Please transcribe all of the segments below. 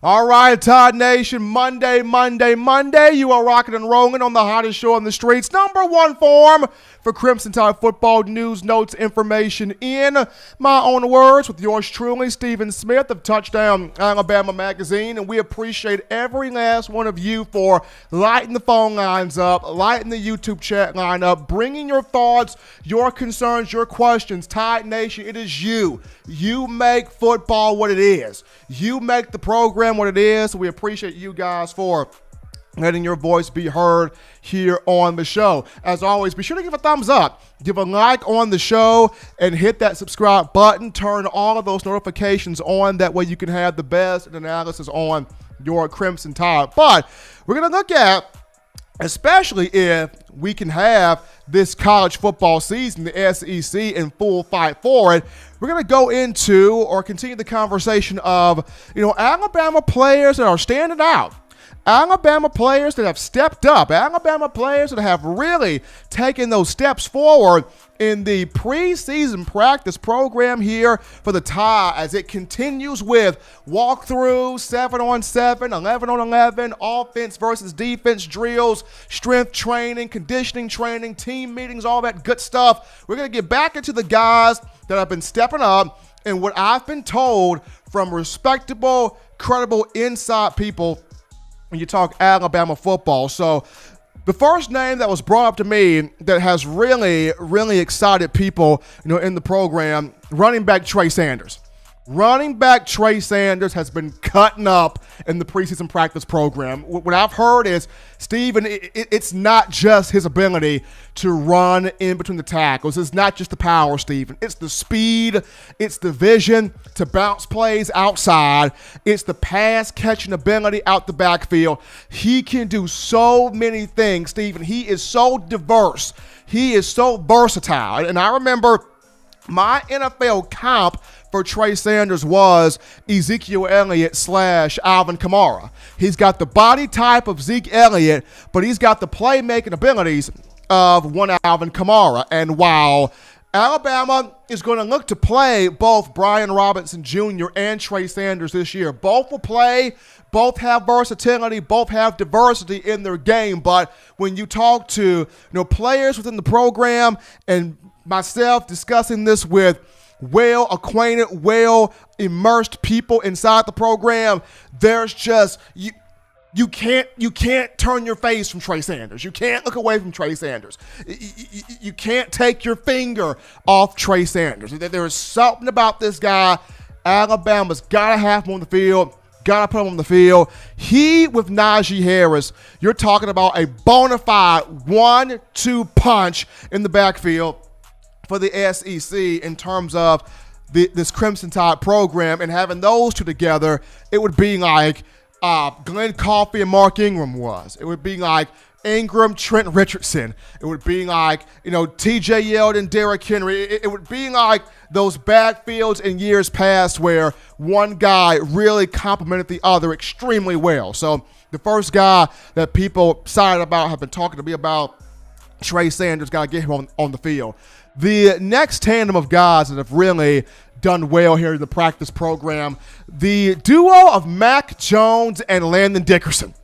All right, Todd Nation, Monday. You are rocking and rolling on the hottest show on the streets. Number one form for Crimson Tide football news, notes, information in my own words with yours truly, Stephen Smith of Touchdown Alabama Magazine. And we appreciate every last one of you for lighting the phone lines up, lighting the YouTube chat line up, bringing your thoughts, your concerns, your questions. Tide Nation, it is you. You make football what it is. You make the program what it is. We appreciate you guys for letting your voice be heard here on the show. As always, be sure to give a thumbs up, give a like on the show, and hit that subscribe button. Turn all of those notifications on. That way you can have the best analysis on your Crimson Tide. But we're going to look at, especially if we can have this college football season, the SEC, in full fight for it, we're going to go into or continue the conversation of, Alabama players that are standing out. Alabama players that have stepped up. Alabama players that have really taken those steps forward in the preseason practice program here for the Tide as it continues with walkthrough, 7-on-7, 11-on-11, offense versus defense drills, strength training, conditioning training, team meetings, all that good stuff. We're going to get back into the guys that have been stepping up and what I've been told from respectable, credible inside people when you talk Alabama football. So the first name that was brought up to me that has really, really excited people, in the program, running back Trey Sanders. Running back Trey Sanders has been cutting up in the preseason practice program. What I've heard is, Stephen, it's not just his ability to run in between the tackles. It's not just the power, Stephen. It's the speed. It's the vision to bounce plays outside. It's the pass catching ability out the backfield. He can do so many things, Stephen. He is so diverse. He is so versatile. And I remember my NFL comp for Trey Sanders was Ezekiel Elliott / Alvin Kamara. He's got the body type of Zeke Elliott, but he's got the playmaking abilities of one Alvin Kamara. And while Alabama is going to look to play both Brian Robinson Jr. and Trey Sanders this year, both will play, both have versatility, both have diversity in their game. But when you talk to players within the program, and myself discussing this with well-acquainted, well-immersed people inside the program, there's just you can't turn your face from Trey Sanders. You can't look away from Trey Sanders. You can't take your finger off Trey Sanders. There is something about this guy. Alabama's got to have him on the field. Got to put him on the field. He, with Najee Harris, you're talking about a bona fide 1-2 punch in the backfield for the SEC in terms of this Crimson Tide program, and having those two together, it would be like Glenn Coffey and Mark Ingram was. It would be like Ingram, Trent Richardson. It would be like, TJ Yeldon, Derrick Henry. It would be like those backfields in years past where one guy really complemented the other extremely well. So the first guy that people excited about, have been talking to me about, Trey Sanders, got to get him on the field. The next tandem of guys that have really done well here in the practice program, the duo of Mac Jones and Landon Dickerson.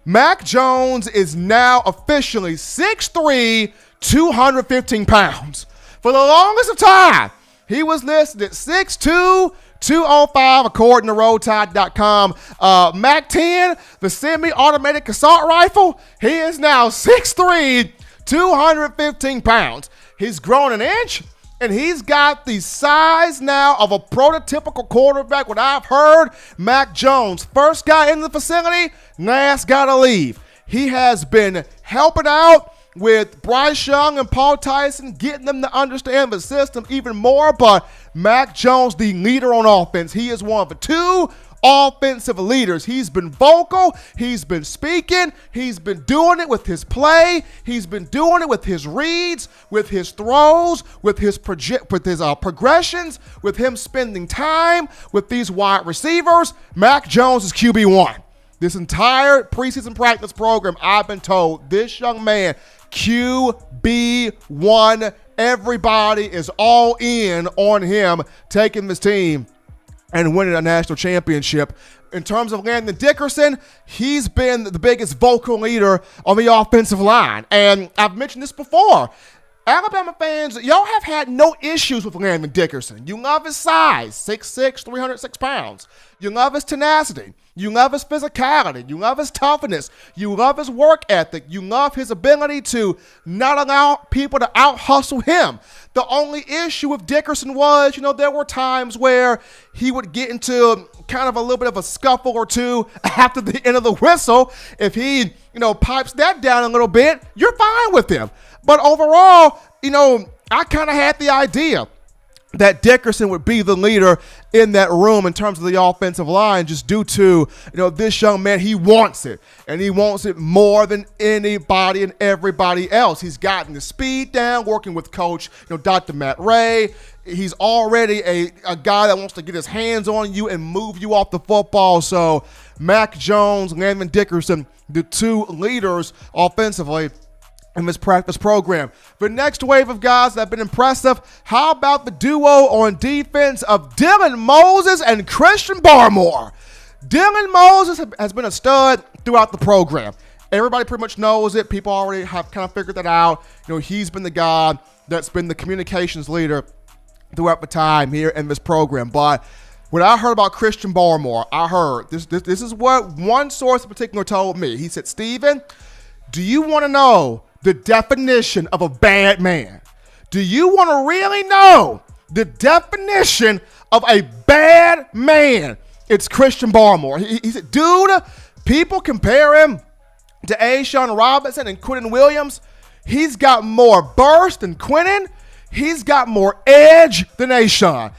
Mac Jones is now officially 6'3", 215 pounds. For the longest of time, he was listed at 6'2", 205 according to RollTide.com. Mac 10, the semi-automatic assault rifle, he is now 6'3", 215 pounds. He's grown an inch, and he's got the size now of a prototypical quarterback. What I've heard, Mac Jones, first guy in the facility, last guy to leave. He has been helping out with Bryce Young and Paul Tyson, getting them to understand the system even more. But Mac Jones, the leader on offense, he is one of the two offensive leaders. He's been vocal. He's been speaking. He's been doing it with his play. He's been doing it with his reads, with his throws, with his progressions, with him spending time with these wide receivers. Mac Jones is QB1. This entire preseason practice program, I've been told, this young man, QB1, everybody is all in on him taking this team and winning a national championship. in terms of Landon Dickerson, he's been the biggest vocal leader on the offensive line. And I've mentioned this before. Alabama fans, y'all have had no issues with Landon Dickerson. You love his size, 6'6", 306 pounds. You love his tenacity. You love his physicality. You love his toughness. You love his work ethic. You love his ability to not allow people to out-hustle him. The only issue with Dickerson was, there were times where he would get into kind of a little bit of a scuffle or two after the end of the whistle. If he, pipes that down a little bit, you're fine with him. But overall, I kind of had the idea that Dickerson would be the leader in that room in terms of the offensive line, just due to, this young man, he wants it. And he wants it more than anybody and everybody else. He's gotten the speed down, working with Coach, Dr. Matt Ray. He's already a guy that wants to get his hands on you and move you off the football. So Mac Jones, Landon Dickerson, the two leaders offensively in this practice program. The next wave of guys that have been impressive, how about the duo on defense of Dylan Moses and Christian Barmore? Dylan Moses has been a stud throughout the program. Everybody pretty much knows it. People already have kind of figured that out. He's been the guy that's been the communications leader throughout the time here in this program. But when I heard about Christian Barmore, I heard, this is what one source in particular told me. He said, Steven, do you want to know the definition of a bad man? Do you want to really know the definition of a bad man? It's Christian Barmore. He said, dude, people compare him to A'Shawn Robinson and Quentin Williams. He's got more burst than Quentin. He's got more edge than A'Shawn.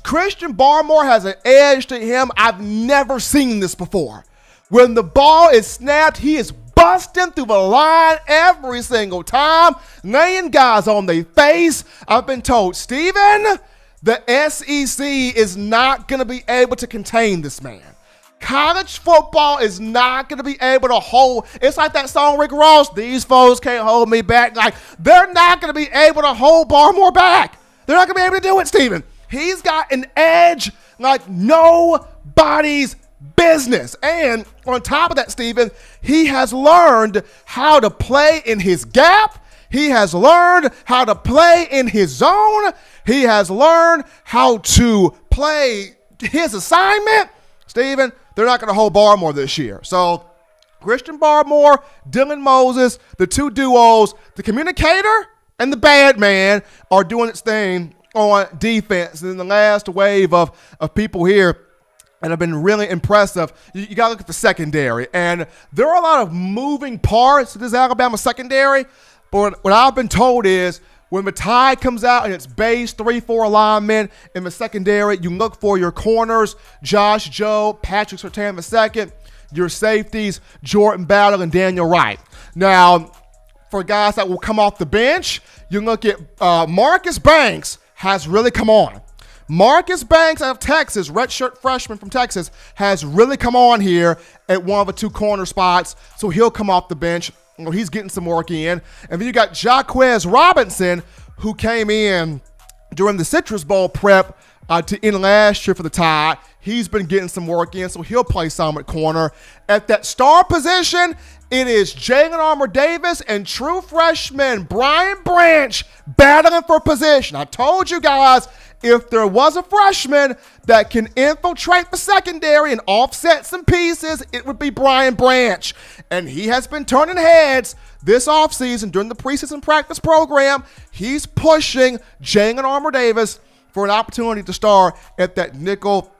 Christian Barmore has an edge to him. I've never seen this before. When the ball is snapped, he is busting through the line every single time, laying guys on their face. I've been told, Steven, the SEC is not going to be able to contain this man. College football is not going to be able to hold. It's like that song Rick Ross, these foes can't hold me back. Like, they're not going to be able to hold Barmore back. They're not going to be able to do it, Steven. He's got an edge like nobody's business. And on top of that, Steven, he has learned how to play in his gap. He has learned how to play in his zone. He has learned how to play his assignment. Steven, they're not going to hold Barmore this year. So Christian Barmore, Dylan Moses, the two duos, the communicator and the bad man are doing its thing on defense. And then the last wave of people here and have been really impressive. You got to look at the secondary. And there are a lot of moving parts to this Alabama secondary. But what I've been told is when the tide comes out and it's base 3-4 alignment in the secondary, you look for your corners, Josh Joe, Patrick Surtain II, your safeties, Jordan Battle and Daniel Wright. Now, for guys that will come off the bench, you look at Marcus Banks has really come on. Marcus Banks out of Texas, redshirt freshman from Texas, has really come on here at one of the two corner spots, so he'll come off the bench. He's getting some work in. And then you got Jacquez Robinson, who came in during the Citrus Bowl prep to end last year for the Tide. He's been getting some work in, so he'll play some at corner. At that star position, it is Jalen Armour-Davis and true freshman Brian Branch battling for position. I told you guys, if there was a freshman that can infiltrate the secondary and offset some pieces, it would be Brian Branch. And he has been turning heads this offseason during the preseason practice program. He's pushing Jalen Armour-Davis for an opportunity to start at that nickel,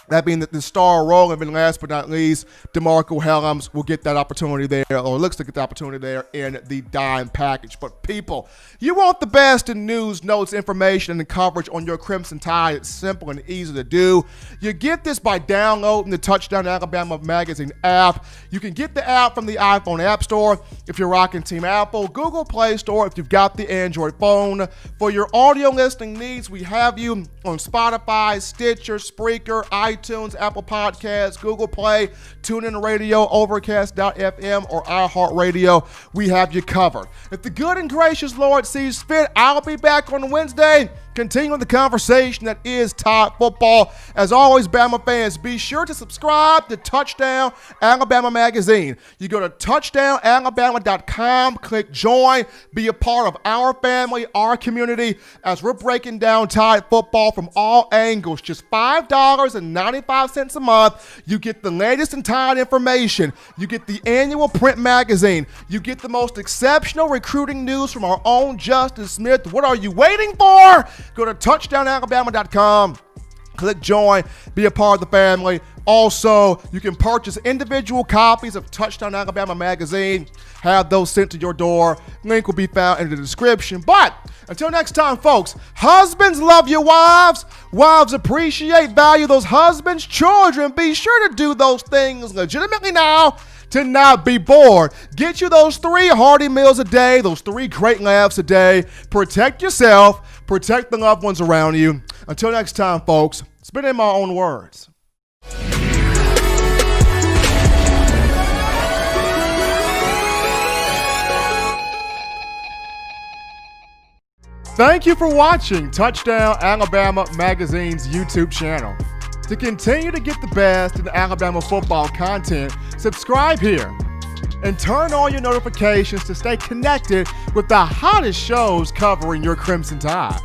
that being the star role. And then last but not least, DeMarco Helms will get that opportunity there, or looks to get the opportunity there in the dime package. But people, you want the best in news, notes, information, and coverage on your Crimson Tide. It's simple and easy to do. You get this by downloading the Touchdown Alabama Magazine app. You can get the app from the iPhone App Store if you're rocking Team Apple, Google Play Store if you've got the Android phone. For your audio listening needs, we have you on Spotify, Stitcher, Spreaker, iTunes, iTunes, Apple Podcasts, Google Play, TuneIn Radio, Overcast.fm, or iHeartRadio. We have you covered. If the good and gracious Lord sees fit, I'll be back on Wednesday, continuing the conversation that is Tide football. As always, Bama fans, be sure to subscribe to Touchdown Alabama Magazine. You go to touchdownalabama.com, click join, be a part of our family, our community, as we're breaking down Tide football from all angles. Just $5.95 a month. You get the latest in Tide information. You get the annual print magazine. You get the most exceptional recruiting news from our own Justin Smith. What are you waiting for? Go to touchdownalabama.com, click join, be a part of the family. Also, you can purchase individual copies of Touchdown Alabama Magazine, have those sent to your door. Link will be found in the description. But until next time, folks, husbands love your wives. Wives appreciate, value those husbands. Children, be sure to do those things legitimately now to not be bored. Get you those 3 hearty meals a day, those 3 great laughs a day. Protect yourself, protect the loved ones around you. Until next time, folks, spit in my own words. Thank you for watching Touchdown Alabama Magazine's YouTube channel. To continue to get the best in Alabama football content, subscribe here and turn on your notifications to stay connected with the hottest shows covering your Crimson Tide.